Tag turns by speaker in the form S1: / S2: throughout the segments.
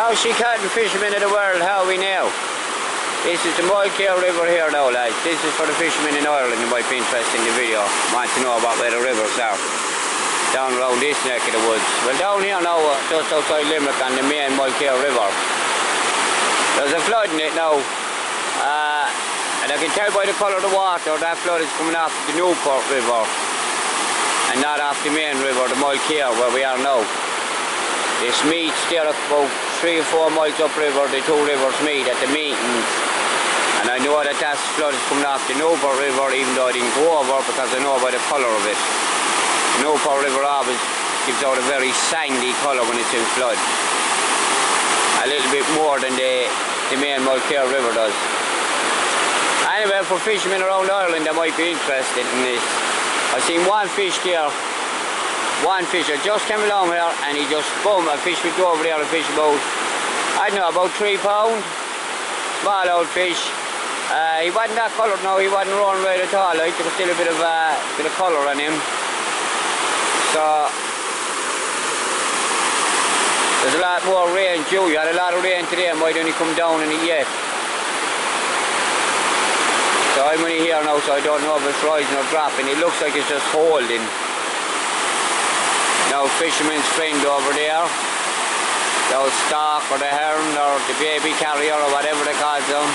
S1: Now she cattle fishermen of the world, how we know. This is the Mulcair River here now, lads. This is for the fishermen in Ireland who might be interested in the video. Want to know about where the rivers are. Down around this neck of the woods. Well, down here now, just outside Limerick on the main Mulcair River. There's a flood in it now. And I can tell by the colour of the water that flood is coming off the Newport River. And not off the main river, the Mulcair, where we are now. This meets there about 3 or 4 miles upriver, the two rivers meet at the meetings. And I know that that flood is coming off the Newport River, even though I didn't go over, because I know by the colour of it. The Newport River always gives out a very sandy colour when it's in flood. A little bit more than the main Mulcair River does. Anyway, for fishermen around Ireland that might be interested in this, I've seen one fish there. One fisher just came along here and he just, boom, a fish would go over there and fish about, I don't know, about 3 pounds. Small old fish. He wasn't that coloured now, he wasn't running right at all, like, there was still a bit of colour on him. So, there's a lot more rain due. You had a lot of rain today and might only come down in it yet. So I'm only here now, so I don't know if it's rising or dropping. It looks like it's just holding. Now fisherman's friend over there, the stock or the heron or the baby carrier or whatever they call them.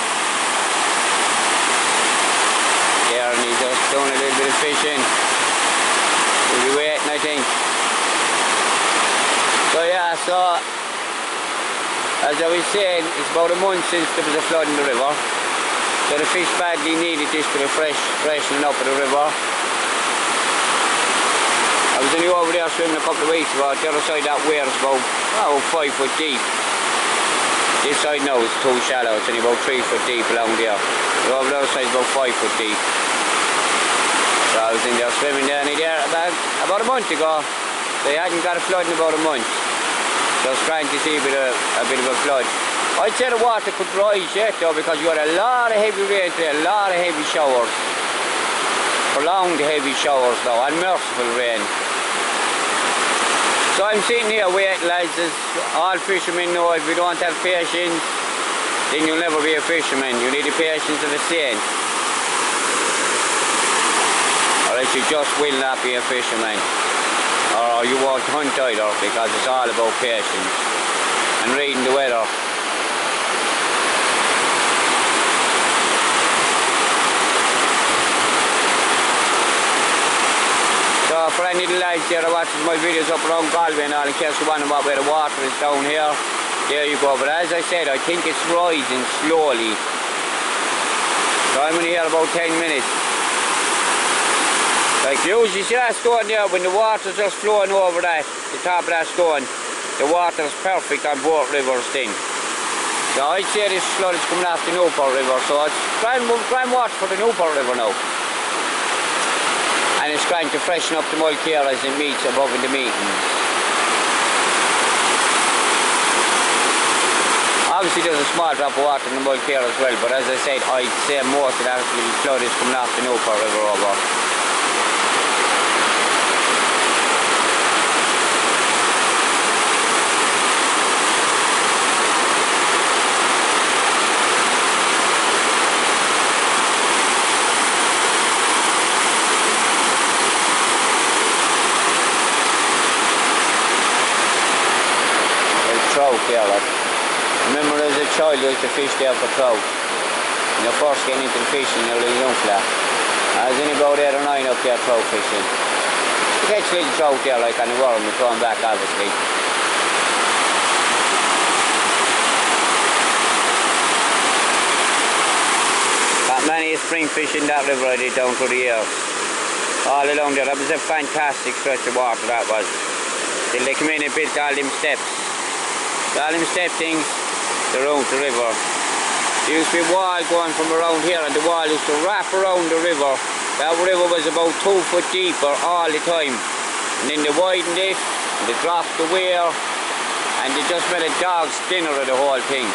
S1: There, and he's just doing a little bit of fishing. He'll be waiting, I think. So yeah, so as I was saying, it's about a month since there was a flood in the river. So the fish badly needed this bit of freshening up of the river. I was only over there swimming a couple of weeks ago. The other side that weir is about 5 foot deep. This side now is too shallow, it's only about 3 foot deep along there. The other side is about 5 foot deep. So I was in there swimming down there about a month ago. They hadn't got a flood in about a month. So I was trying to see a bit of a flood. I'd say the water could rise yet though, because you had a lot of heavy rain today, a lot of heavy showers. Prolonged heavy showers though, and merciful rain. So I'm sitting here waiting, lads, as all fishermen know, if you don't have patience, then you'll never be a fisherman. You need the patience of a saint. Or else you just will not be a fisherman. Or you won't hunt either, because it's all about patience and reading the weather. So for any of the lads here that watches my videos up around Galway and all, in case you want to know where the water is down here, there you go. But as I said, I think it's rising slowly. So I'm only here about 10 minutes. Like usually, see that stone there, when the water's just flowing over that, the top of that stone, the water's perfect on both rivers then. So I'd say this flood is coming off the Newport River, so it's prime water for the Newport River now. And it's trying to freshen up the Mulcair as it meets above in the meetings. Obviously there's a small drop of water in the Mulcair as well, but as I said, I'd say most of that flood is coming off the Newport River over. Trout there, like. Remember as a child I used to fish there for trout. When you're first getting into the fishing, you're a little young fella. I was only about 8 or 9 up there trout fishing. You catch little trout there like on the worm, you throw them back obviously. Got many a spring fish in that river I did down through the years. All along there, that was a fantastic stretch of water that was. Till they came in and built all them steps. All them step things around the river. There used to be a wall going from around here, and the wall used to wrap around the river. That river was about 2 foot deeper all the time. And then they widened it, and they dropped the weir, and they just made a dog's dinner of the whole thing.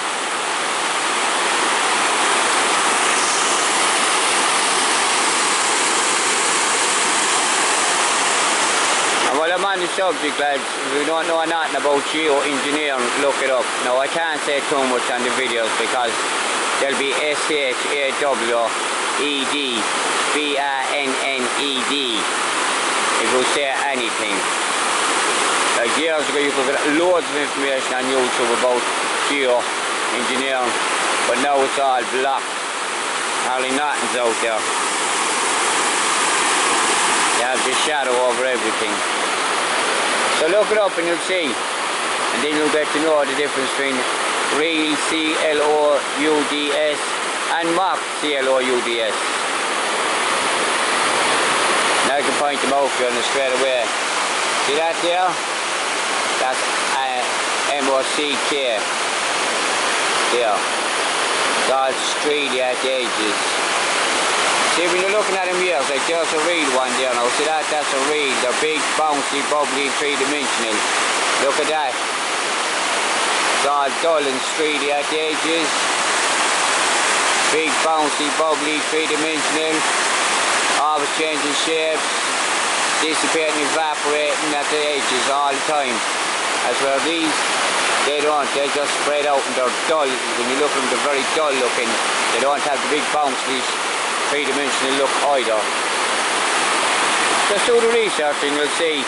S1: And while I'm on the the subject, lads. If you don't know nothing about geoengineering, look it up. Now, I can't say too much on the videos because there'll be SHAWEDBANNED if you say anything. Like years ago, you could get loads of information on YouTube about geoengineering, but now it's all blocked. Hardly nothing's out there. You have the shadow over everything. So look it up and you'll see. And then you'll get to know the difference between real CLOUDS and mock CLOUDS. Now I can point them out for you straight away. See that there? That's MOCK. There. It's all straight at the edges. See, when you're looking at them here, like there's a real one there now. See that? That's a real. They're big, bouncy, bubbly, three-dimensional. Look at that. It's all dull and straight at the edges. Big, bouncy, bubbly, three-dimensional. Always changing shapes, dissipating, evaporating at the edges all the time. As well these, they don't, they just spread out and they're dull. When you look at them, they're very dull looking. They don't have the big bouncy, three-dimensional look either. Just do the research and you'll see.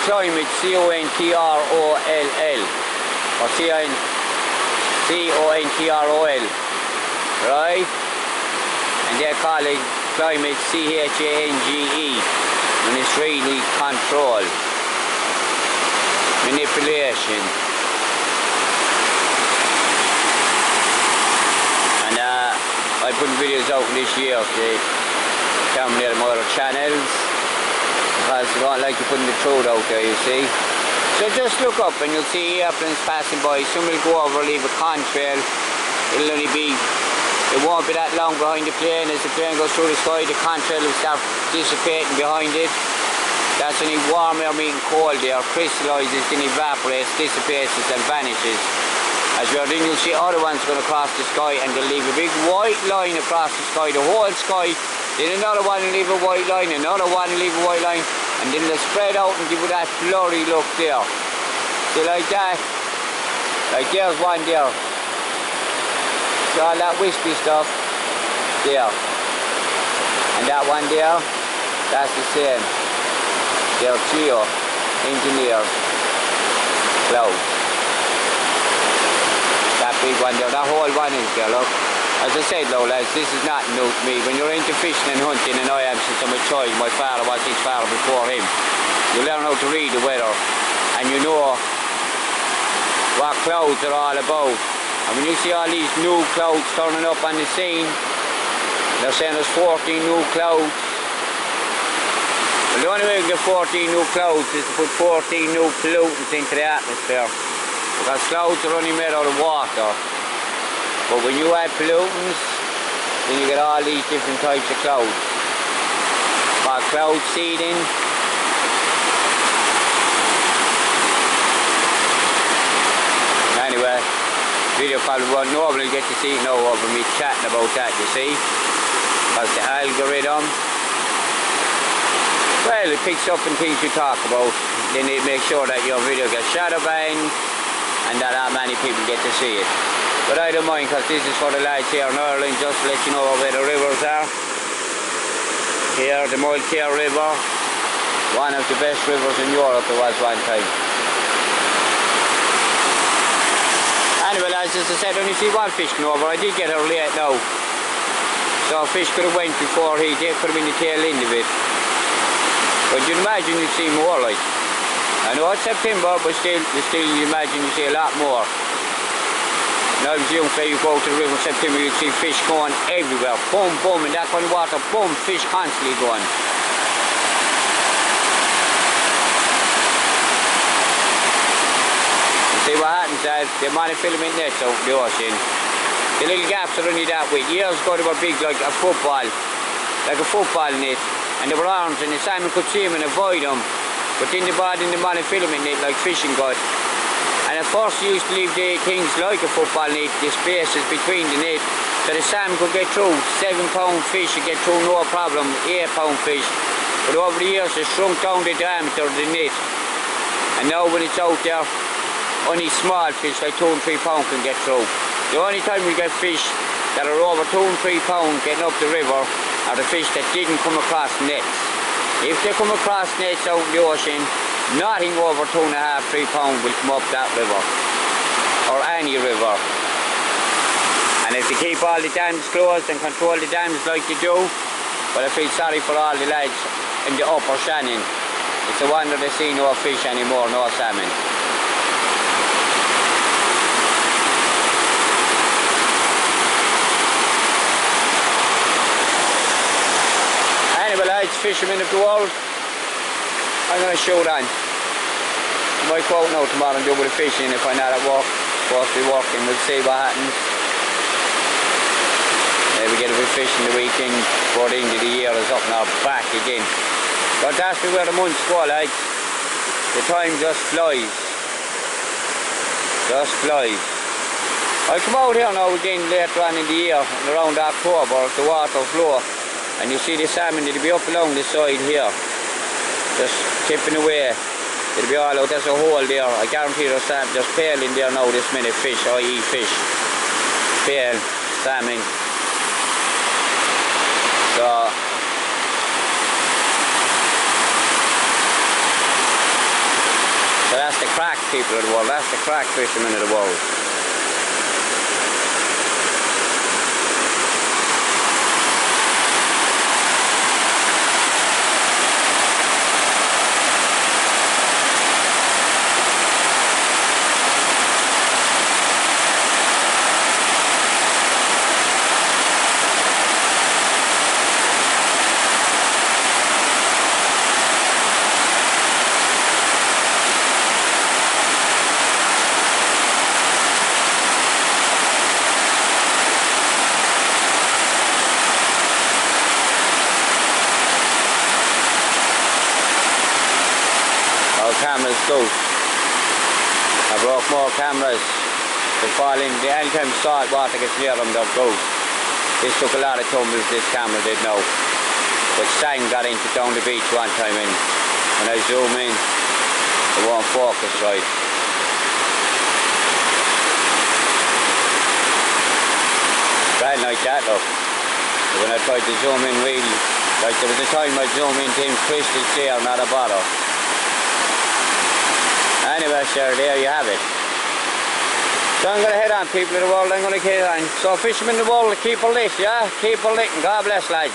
S1: Climate, CONTROLL, or CONTROL, right? And they call it climate, CHANGE, and it's really control, manipulation. And I put videos out this year to terminate my other channels. Because I don't like you putting the truth out there, you see. So just look up and you'll see airplanes passing by. Some will go over, leave a contrail. It won't be that long behind the plane. As the plane goes through the sky, the contrail will start dissipating behind it. That's when warm air meeting cold air crystallizes, then evaporates, dissipates and vanishes. As well, then you'll see other ones going across the sky and they'll leave a big white line across the sky, the whole sky. Then another one will leave a white line, another one will leave a white line, and then they'll spread out and give you that blurry look there. See, like that? Like there's one there. See all that wispy stuff? There. And that one there, that's the same. They're geoengineered clouds. That big one there, that whole one is there, look. As I said, though, lads, this is not new to me. When you're into fishing and hunting, and I am since I'm a child, my father was his father before him, you learn how to read the weather, and you know what clouds are all about. And when you see all these new clouds turning up on the scene, they're saying there's 14 new clouds. Well, the only way we get 14 new clouds is to put 14 new pollutants into the atmosphere, because clouds are only made out of water. But when you add pollutants, then you get all these different types of clouds. Called cloud seeding. Anyway, video probably won't normally get to see now over me chatting about that, you see. Because the algorithm, well, it picks up on things you talk about. Then it makes sure that your video gets shadow banned and that not many people get to see it. But I don't mind, because this is for the lads here in Ireland, just to let you know where the rivers are. Here, the Mulcair River, one of the best rivers in Europe there was one time. Anyway, lads, as I said, only see one fish coming over. I did get her late now. So a fish could have went before they could have been the tail end of it. But you'd imagine you'd see more, like. I know it's September, but still you imagine you see a lot more. Now, if you go to the river in September, you'll see fish going everywhere. Boom, boom, and that kind of water, boom, fish constantly going. You see what happens, the monofilament nets out in the ocean. The little gaps are only that way. Years ago, they were big like a football net, and they were orange, and the salmon could see them and avoid them. But then they brought in the monofilament net like fishing gut. And at first you used to leave the things like a football net, the spaces between the net, so the salmon could get through. 7-pound fish you get through no problem, 8-pound fish. But over the years it's shrunk down the diameter of the net. And now when it's out there, only small fish like 2 and 3 pound can get through. The only time we get fish that are over 2 and 3 pound getting up the river are the fish that didn't come across nets. If they come across nets out in the ocean, nothing over 2.5, 3 pound will come up that river, or any river. And if they keep all the dams closed and control the dams like they do, well, I feel sorry for all the lads in the upper Shannon. It's a wonder they see no fish anymore, no salmon. Anyway lads, fishermen of the world, I'm going to shoot on. I might go out now tomorrow and do a bit of fishing if I'm not at work. Supposed to be working, we'll see what happens. Maybe get a bit of fishing the weekend before the end of the year is up and back again. But that's where the months go, lads. The time just flies. Just flies. I'll come out here now again later on in the year, around October, if the water's low. And you see the salmon, it'll be up along the side here. Just tipping away. It'll be all out, there's a hole there. I guarantee there's salmon, there's pale in there now this minute, fish, i.e. fish. Pale, salmon. So that's the crack people of the world, that's the crack fishermen of the world. Cameras go. I broke more cameras. They fall in. The anytime salt water gets near them, they'll go. This took a lot of tumbles, this camera did now. But sand got into down the beach one time and when I zoom in, it won't focus right. Bad like that look. When I tried to zoom in really, like there was a time I zoomed into him crystal clear, not a bother. Anyway, sure, there you have it. So I'm going to head on, people of the world, I'm going to head on. So fishermen of the world, keep a lit, yeah? Keep a lit, and God bless, lads.